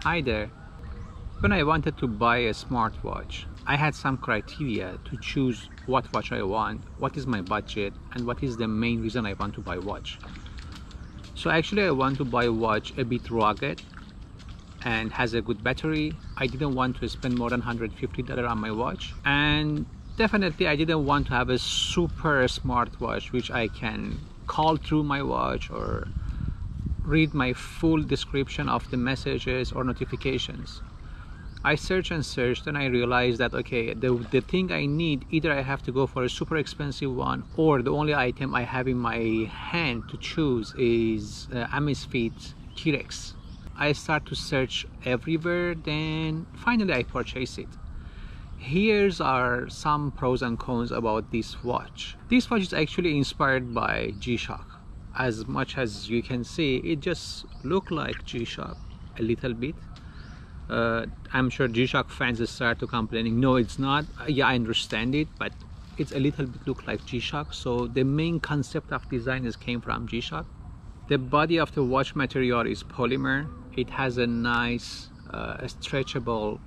Hi there. When I wanted to buy a smartwatch, I had some criteria to choose what watch I want, what is my budget, and what is the main reason I want to buy watch. So actually I want to buy a watch a bit rugged and has a good battery. I didn't want to spend more than $150 on my watch, and definitely I didn't want to have a super smartwatch which I can call through my watch or read my full description of the messages or notifications. I searched and searched and I realized that okay, the thing I need, either I have to go for a super expensive one, or the only item I have in my hand to choose is Amazfit T-Rex. I start to search everywhere, then finally I purchase it. Here's are some pros and cons about this watch. This watch is actually inspired by G-Shock. As much as you can see, it just look like G-Shock a little bit. I'm sure G-Shock fans start to complaining, no it's not. Yeah, I understand it, but it's a little bit look like G-Shock. So the main concept of design came from G-Shock. The body of the watch material is polymer. It has a nice stretchable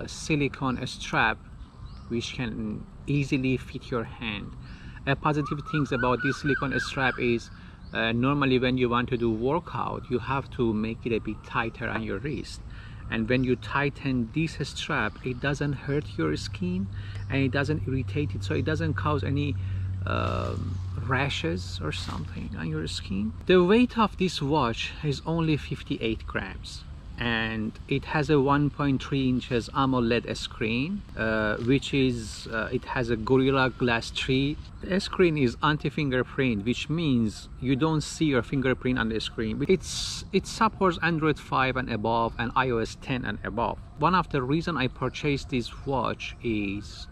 silicone strap which can easily fit your hand. Positive things about this silicone strap is normally when you want to do workout, you have to make it a bit tighter on your wrist, and when you tighten this strap, it doesn't hurt your skin and it doesn't irritate it, so it doesn't cause any rashes or something on your skin. The weight of this watch is only 58 grams. And it has a 1.3 inches AMOLED screen, which is it has a Gorilla Glass 3. The screen is anti-fingerprint, which means you don't see your fingerprint on the screen. It supports Android 5 and above and iOS 10 and above. One of the reasons I purchased this watch is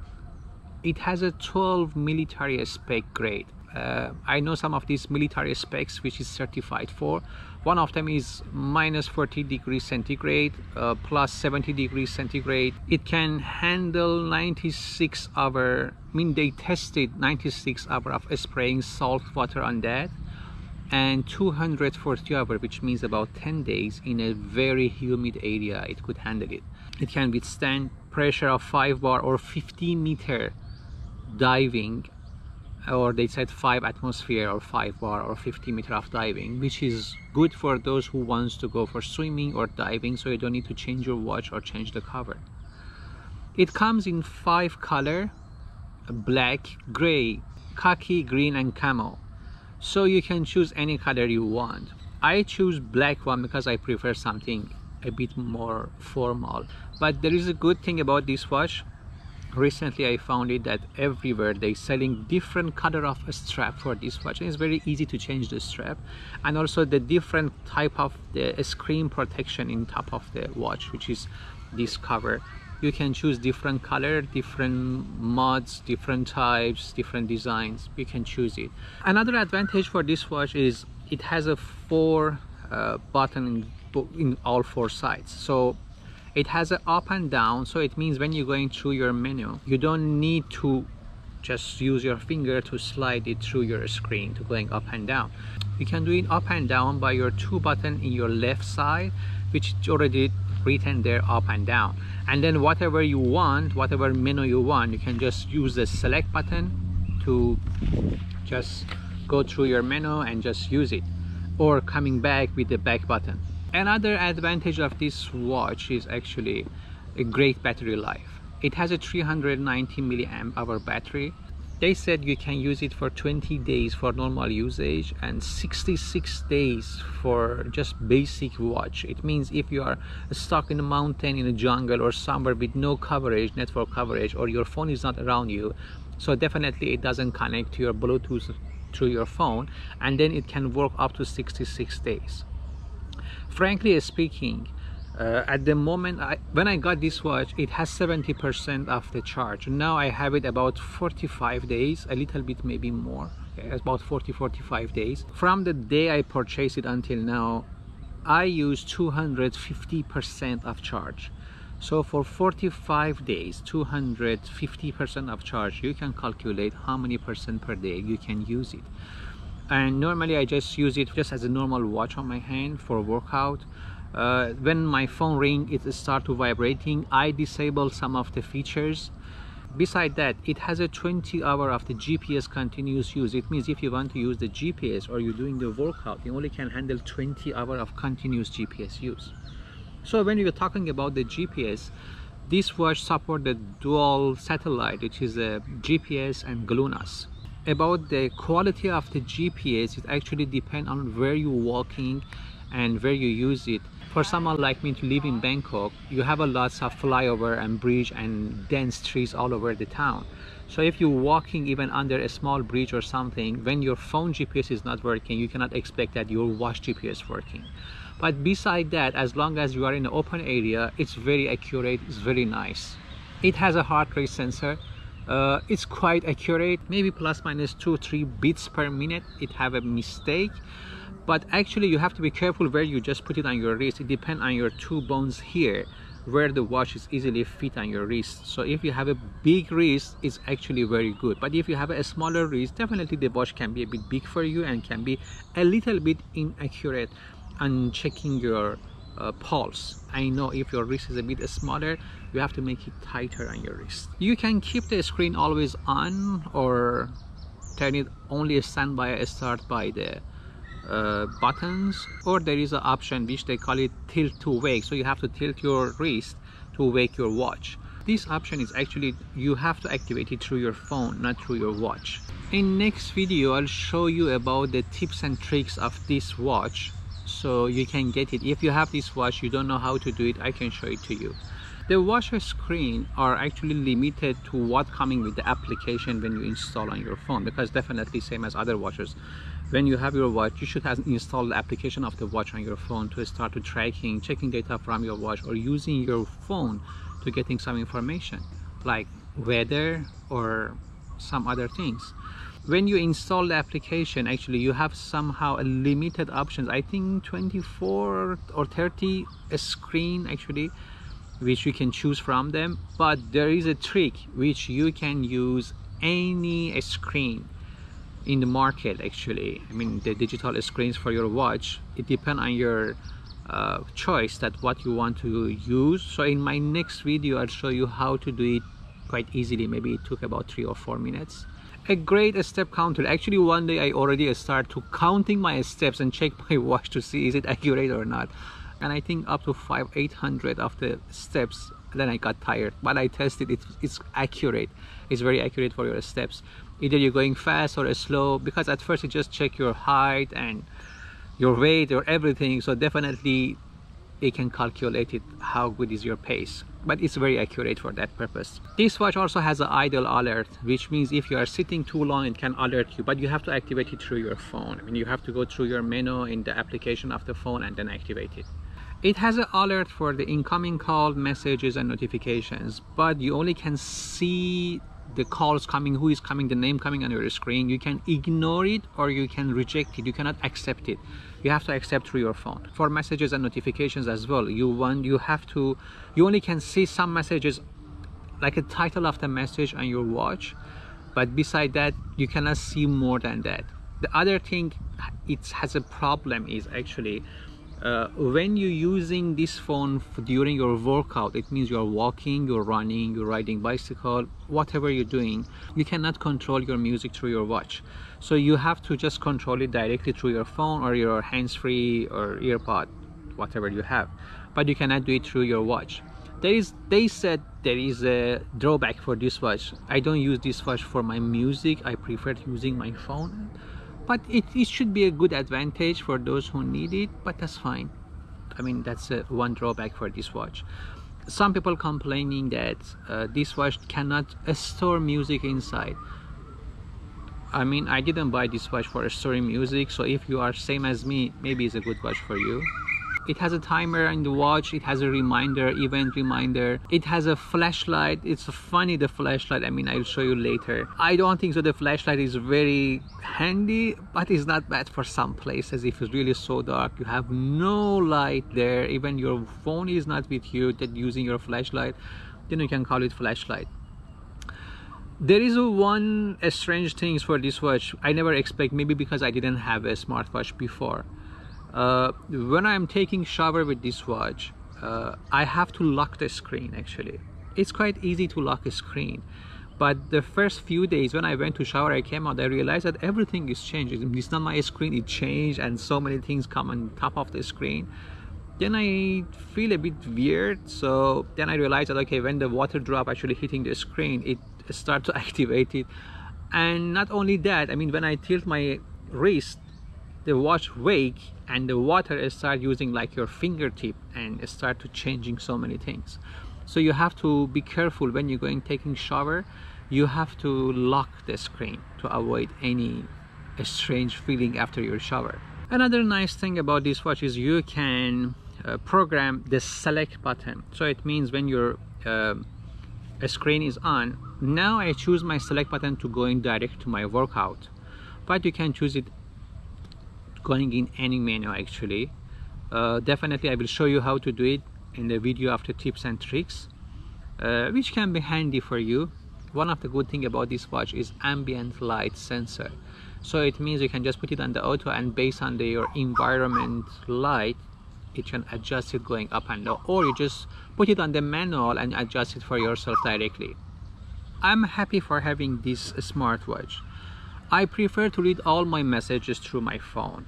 it has a 12 military spec grade. I know some of these military specs which is certified for. One of them is minus 40 degrees centigrade, plus 70 degrees centigrade. It can handle 96 hours, I mean they tested 96 hours of spraying salt water on that, and 240 hours, which means about 10 days in a very humid area it could handle it. It can withstand pressure of 5 bar or 50 meter diving, or they said 5 atmosphere or 5 bar or 50 meter of diving, which is good for those who wants to go for swimming or diving, so you don't need to change your watch or change the cover. It comes in 5 color: black, gray, khaki, green and camo, so you can choose any color you want. I choose black one because I prefer something a bit more formal. But there is a good thing about this watch. Recently I found it that everywhere they selling different color of a strap for this watch, and it's very easy to change the strap, and also the different type of the screen protection in top of the watch, which is this cover. You can choose different color, different mods, different types, different designs. You can choose it. Another advantage for this watch is it has a 4 button in all 4 sides. So it has an up and down, so it means when you're going through your menu, you don't need to just use your finger to slide it through your screen to going up and down. You can do it up and down by your 2 buttons in your left side, which is already written there, up and down. And then whatever you want, whatever menu you want, you can just use the select button to just go through your menu and just use it, or coming back with the back button. Another advantage of this watch is actually a great battery life. It has a 390 milliamp hour battery. They said you can use it for 20 days for normal usage and 66 days for just basic watch. It means if you are stuck in a mountain, in a jungle or somewhere with no coverage, network coverage, or your phone is not around you, so definitely it doesn't connect to your Bluetooth through your phone, and then it can work up to 66 days. Frankly speaking, at the moment when I got this watch, it has 70% of the charge. Now I have it about 45 days, a little bit maybe more, about 40-45 days. From the day I purchased it until now, I use 250% of charge. So for 45 days, 250% of charge, you can calculate how many percent per day you can use it. And normally I just use it just as a normal watch on my hand for workout. When my phone ring, it start to vibrating. I disable some of the features. Beside that, it has a 20-hour of the GPS continuous use. It means if you want to use the GPS or you're doing the workout, you only can handle 20 hours of continuous GPS use. So when you're talking about the GPS, this watch supports the dual satellite, which is a GPS and GLONASS. About the quality of the GPS, it actually depends on where you're walking and where you use it. For someone like me to live in Bangkok, you have a lots of flyover and bridge and dense trees all over the town. So if you're walking even under a small bridge or something, when your phone GPS is not working, you cannot expect that your watch GPS working. But beside that, as long as you are in an open area, it's very accurate, it's very nice. It has a heart rate sensor. It's quite accurate, maybe plus minus 2-3 beats per minute. It have a mistake. But actually you have to be careful where you just put it on your wrist. It depends on your two bones here, where the watch is easily fit on your wrist. So if you have a big wrist, it's actually very good. But if you have a smaller wrist, definitely the watch can be a bit big for you and can be a little bit inaccurate on checking your pulse. I know if your wrist is a bit smaller, you have to make it tighter on your wrist. You can keep the screen always on or turn it only standby, start by the buttons, or there is an option which they call it tilt to wake. So you have to tilt your wrist to wake your watch. This option is actually, you have to activate it through your phone, not through your watch. In next video, I'll show you about the tips and tricks of this watch, so you can get it. If you have this watch, you don't know how to do it, I can show it to you. The watch screen are actually limited to what coming with the application when you install on your phone, because definitely same as other watches. When you have your watch, you should have installed the application of the watch on your phone to start to tracking, checking data from your watch, or using your phone to getting some information like weather or some other things. When you install the application, actually you have somehow a limited options. I think 24 or 30 screen actually, which you can choose from them. But there is a trick which you can use any screen in the market actually. I mean the digital screens for your watch, it depends on your choice that what you want to use. So in my next video I'll show you how to do it quite easily. Maybe it took about 3 or 4 minutes. A great step counter. Actually one day I already start to counting my steps and check my watch to see is it accurate or not, and I think up to 500-800 of the steps. Then I got tired, but I tested it. It's accurate. It's very accurate for your steps. Either you're going fast or slow, because at first you just check your height and your weight or everything. So definitely it can calculate it how good is your pace, but it's very accurate for that purpose. This watch also has an idle alert, which means if you are sitting too long, it can alert you, but you have to activate it through your phone. I mean, you have to go through your menu in the application of the phone and then activate it. It has an alert for the incoming call, messages and notifications, but you only can see the calls coming, who is coming, the name coming on your screen. You can ignore it or you can reject it. You cannot accept it. You have to accept through your phone. For messages and notifications as well, you only can see some messages, like a title of the message on your watch, but beside that you cannot see more than that. The other thing it has a problem is actually when you're using this phone during your workout, it means you're walking, you're running, you're riding bicycle, whatever you're doing, you cannot control your music through your watch. So you have to just control it directly through your phone or your hands-free or earpod, whatever you have, but you cannot do it through your watch. They said there is a drawback for this watch. I don't use this watch for my music, I prefer using my phone. But it should be a good advantage for those who need it, but that's fine. I mean, that's one drawback for this watch. Some people complaining that this watch cannot store music inside. I mean, I didn't buy this watch for storing music, so if you are same as me, maybe it's a good watch for you. It has a timer in the watch, it has a reminder, event reminder, it has a flashlight. It's funny, the flashlight, I mean, I'll show you later. I don't think so the flashlight is very handy, but it's not bad for some places. If it's really so dark, you have no light there, even your phone is not with you, that using your flashlight, then you can call it flashlight. There is one strange thing for this watch I never expect, maybe because I didn't have a smartwatch before. When I'm taking shower with this watch, I have to lock the screen. Actually, it's quite easy to lock a screen, but the first few days when I went to shower, I came out, I realized that everything is changed. It's not my screen, it changed, and so many things come on top of the screen. Then I feel a bit weird, so then I realized that okay, when the water drop actually hitting the screen, it starts to activate it. And not only that, I mean, when I tilt my wrist, the watch wake and the water start using like your fingertip and start to changing so many things. So you have to be careful when you're going taking shower. You have to lock the screen to avoid any strange feeling after your shower. Another nice thing about this watch is you can program the select button. So it means when your screen is on, now I choose my select button to go in direct to my workout, but you can choose it going in any menu actually. Definitely I will show you how to do it in the video after tips and tricks, which can be handy for you. One of the good thing about this watch is ambient light sensor. So it means you can just put it on the auto, and based on your environment light, it can adjust it going up and down, or you just put it on the manual and adjust it for yourself directly. I'm happy for having this smartwatch. I prefer to read all my messages through my phone.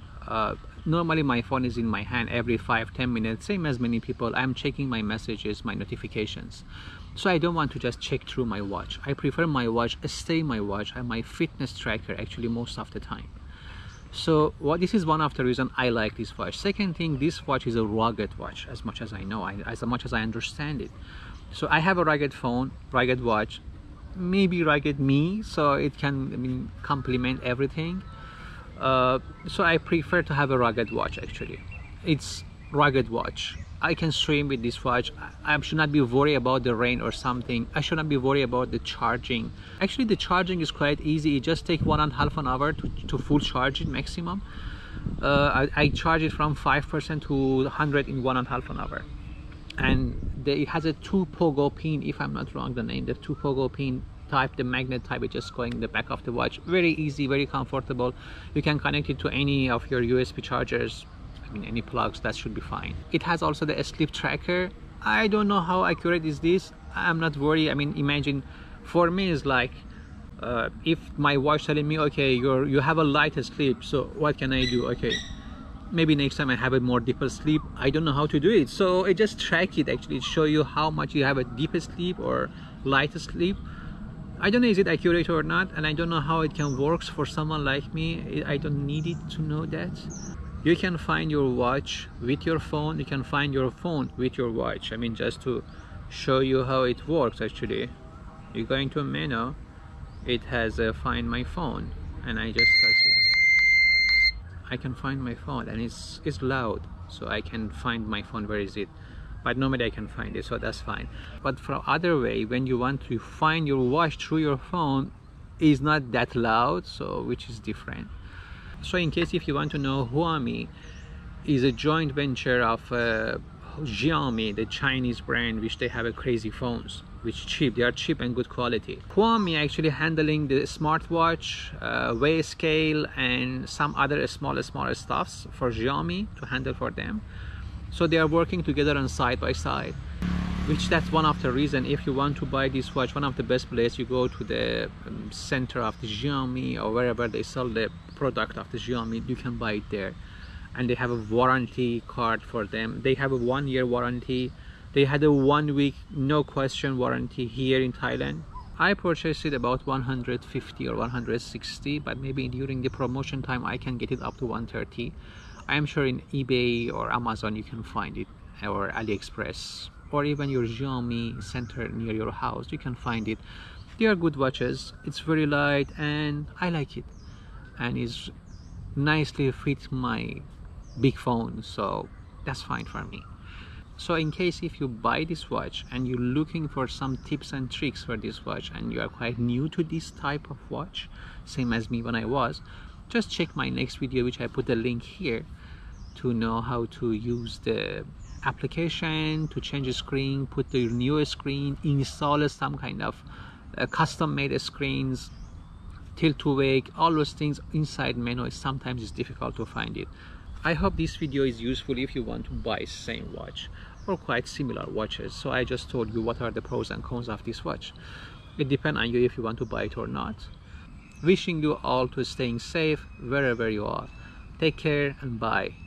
Normally my phone is in my hand every 5-10 minutes, same as many people. I'm checking my messages, my notifications. So I don't want to just check through my watch. I prefer my watch stay my watch and my fitness tracker actually most of the time. So this is one of the reasons I like this watch. Second thing, this watch is a rugged watch, as much as I know, as much as I understand it. So I have a rugged phone, rugged watch, maybe rugged me, so it can, I mean, complement everything. So I prefer to have a rugged watch actually. It's rugged watch. I can stream with this watch. I should not be worried about the rain or something. I should not be worried about the charging. Actually the charging is quite easy. It just takes 1.5 an hour to full charge it maximum. I charge it from 5% to 100 in 1.5 an hour. And it has a 2 pogo pin, if I'm not wrong the name, the 2 pogo pin type, the magnet type, is just going in the back of the watch. Very easy, very comfortable. You can connect it to any of your USB chargers, I mean any plugs, that should be fine. It has also the sleep tracker. I don't know how accurate is this. I'm not worried. I mean, imagine for me it's like if my watch telling me okay, you have a light sleep, so what can I do? Okay, maybe next time I have a more deeper sleep. I don't know how to do it, so it just track it actually, show you how much you have a deeper sleep or lighter sleep. I don't know is it accurate or not, and I don't know how it can work for someone like me. I don't need it to know that. You can find your watch with your phone, you can find your phone with your watch. I mean, just to show you how it works actually, you go into a menu, it has a find my phone, and I just touch it. I can find my phone, and it's loud, so I can find my phone. Where is it? But normally I can find it, so that's fine. But from other way, when you want to find your watch through your phone, is not that loud, so which is different. So in case if you want to know, Huami is a joint venture of Xiaomi, the Chinese brand, which they have a crazy phones, which cheap. They are cheap and good quality. Huami actually handling the smartwatch, weigh scale, and some other smaller stuffs for Xiaomi to handle for them. So they are working together on side by side, which that's one of the reason. If you want to buy this watch, one of the best place, you go to the center of the Xiaomi or wherever they sell the product of the Xiaomi, you can buy it there. And they have a warranty card for them. They have a 1-year warranty. They had a 1 week no question warranty here in Thailand. I purchased it about 150 or 160, but maybe during the promotion time I can get it up to 130. I am sure in eBay or Amazon you can find it, or AliExpress, or even your Xiaomi center near your house, you can find it. They are good watches. It's very light and I like it, and it's nicely fit my big phone, so that's fine for me. So in case if you buy this watch and you're looking for some tips and tricks for this watch, and you are quite new to this type of watch, same as me when I was, just check my next video, which I put the link here, to know how to use the application to change the screen, put the new screen, install some kind of custom made screens, tilt to wake, all those things inside menu. Sometimes it's difficult to find it. I hope this video is useful if you want to buy same watch or quite similar watches. So I just told you what are the pros and cons of this watch. It depends on you if you want to buy it or not. Wishing you all to staying safe wherever you are. Take care and bye.